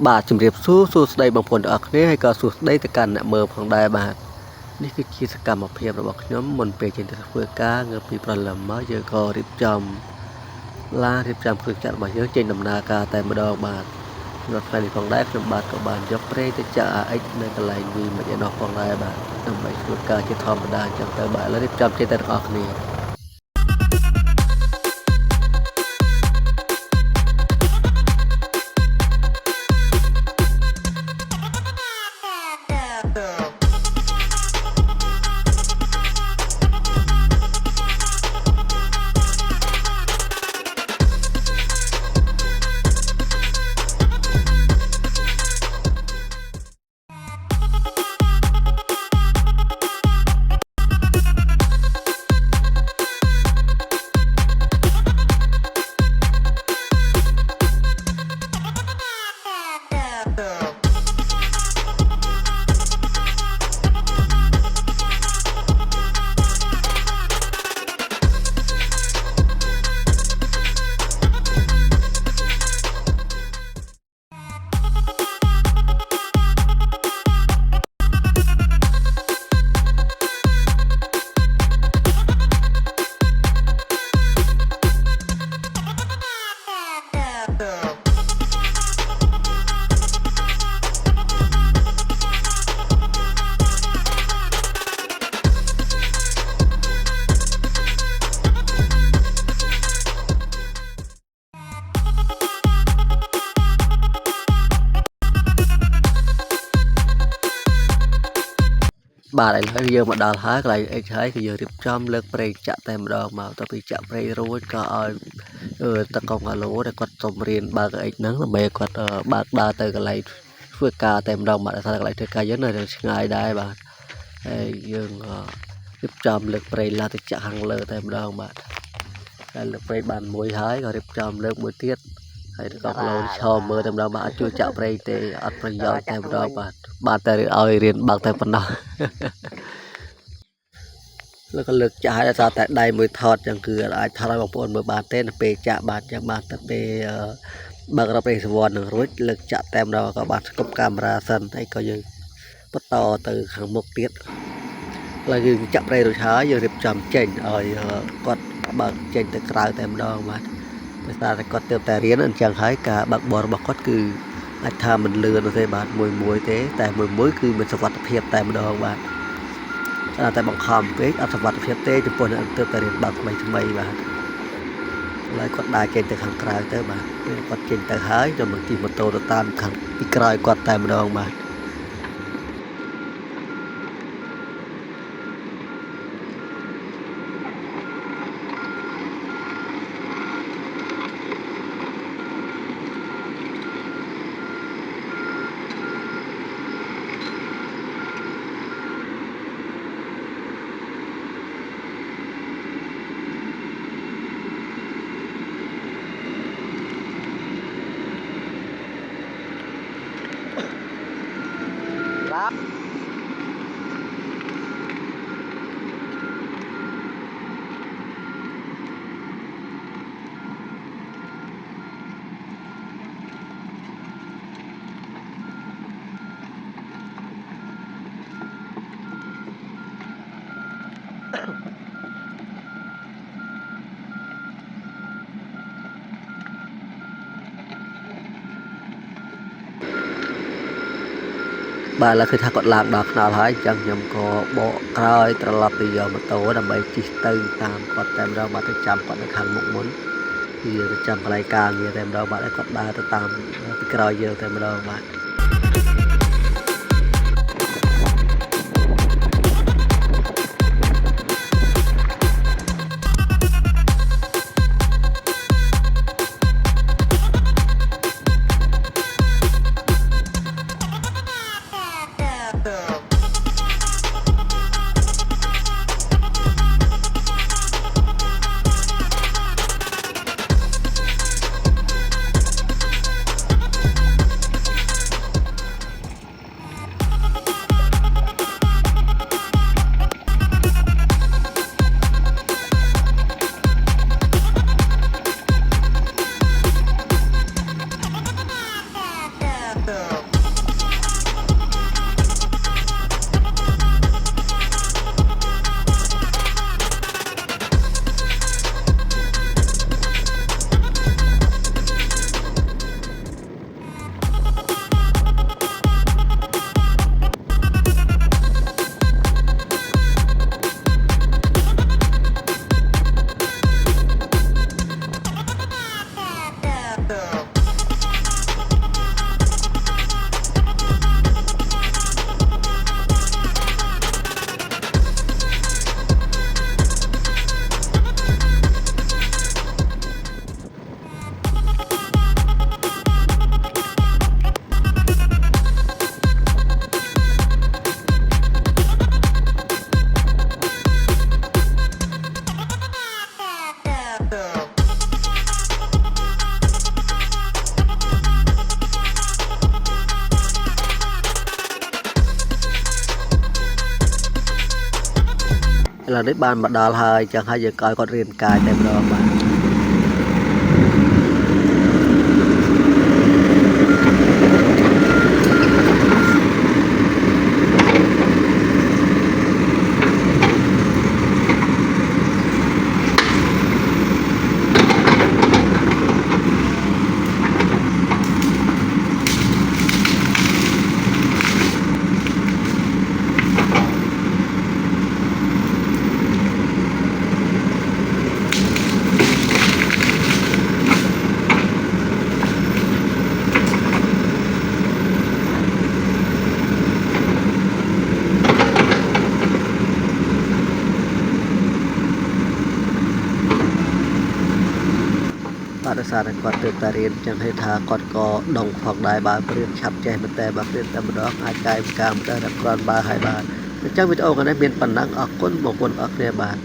បាទជំរាបសួស្តីបងប្អូនទាំងអស់គ្នាហើយក៏សួស្តីទៅកាន់អ្នកមើលផងដែរបាទនេះគឺជាសកម្មភាពរបស់ខ្ញុំមុនពេលចេញទៅធ្វើការងើបពីព្រលឹមមកយើងក៏រៀបចំគ្រឿងចាក់របស់យើងចេញដំណើរការតែម្ដងបាទនៅថ្ងៃនេះផងដែរខ្ញុំបាទក៏បានយកប្រេងទៅចាក់ AX នៅកន្លែងនេះមួយឯណោះផងដែរបាទដើម្បីធ្វើការជាធម្មតាអញ្ចឹងទៅបាទឥឡូវរៀបចំចេញទៅទាំងអស់គ្នាបាទឥឡូវយើងមកដល់ហើយកន្លែង X ហើយគឺយើងរៀបចំលើកប្រេងចាក់តែម្ដងមកទៅពីចាក់ប្រេងរួចក៏ឲ្យតកងអាឡូដែលគាត់សុំរៀនបើក X ហ្នឹងដើម្បីគាត់បើកដើរទៅកន្លែងធ្វើការតែម្ដងបាទថាកន្លែងធ្វើការយើងនៅឆ្ងាយដែរបាទហើយយើងរៀបចំលើកប្រេងឡើងទៅចាក់ខាងលើតែម្ដងបាទហើយលើកប្រេងបានមួយហើយក៏រៀបចំលើកមួយទៀតហើយតកងអាឡូឈរមើលតែម្ដងបាទអត់ជួយចាក់ប្រេងទេអត់ប្រយោជន៍តែម្ដងបាទតែឲ្យរៀនបើកតែប៉ុណ្ណោះแล้วก็เลิกចាក់ឲ្យតែដៃមួយថតចឹងគឺអាចថតឲ្យបងប្អូនមើលបានទេនៅពេលចាក់បាទចឹងបាទទៅពេលបើករ៉ាប់អេសវ័ននឹងរួចលើកចាក់តែម្ដងក៏បានស្គប់កាមេរ៉ាសិនហើយក៏យើងបន្តទៅខាងមុខទៀតហើយយើងចាក់ប្រេងរួចហើយយើងរៀបចំចេញឲ្យគាត់បើកចេញទៅក្រៅតែម្ដងបាទដោយសារតែគាត់ទើបតែរៀនអញ្ចឹងហើយការបើកបររបស់គាត់គឺអាចថាមិនលឿនទេបាទមួយទេតែមួយគឺមានសុវត្ថិភាពតែម្ដងបាទតែបង្ខំពេកអត់សុវត្ថិភាពទេចំពោះអ្នកទើបតែរៀនបើកថ្មីបាទហើយគាត់ដើរចេញទៅខាងក្រៅទៅបាទគាត់ចេញទៅហើយទៅមកជិះម៉ូតូទៅតាមខាងពីក្រោយគាត់តែម្ដងបាទបាទឥឡូវគឺថាគាត់ឡើងដល់ខ្នល់ហើយអញ្ចឹងខ្ញុំក៏បកក្រោយត្រឡប់ទៅយកម៉ូតូដើម្បីជិះទៅតាមគាត់តែម្ដងបាទទៅចាំគាត់នៅខាងមុខមុនគឺទៅចាំកន្លែងការងារតែម្ដងបាទឲ្យគាត់ដើរទៅតាមពីក្រោយយើងតែម្ដងបាទ là đấy bàn mà đào hơi chẳng hay giờ coi con riêng cài tem đó mà បាទដោយសារតែគាត់ទើបតែរៀនចឹងហេតុថាគាត់ក៏ដងផងដែរបើរៀនឆាប់ចេះមែនតែបើរៀនតែម្ដងអាចកាយវិការមិនដែរតែគ្រាន់បើហើយបាទអញ្ចឹងវីដេអូនេះមានប៉ុណ្ណឹងអរគុណបងប្អូនអរគ្នាបាទ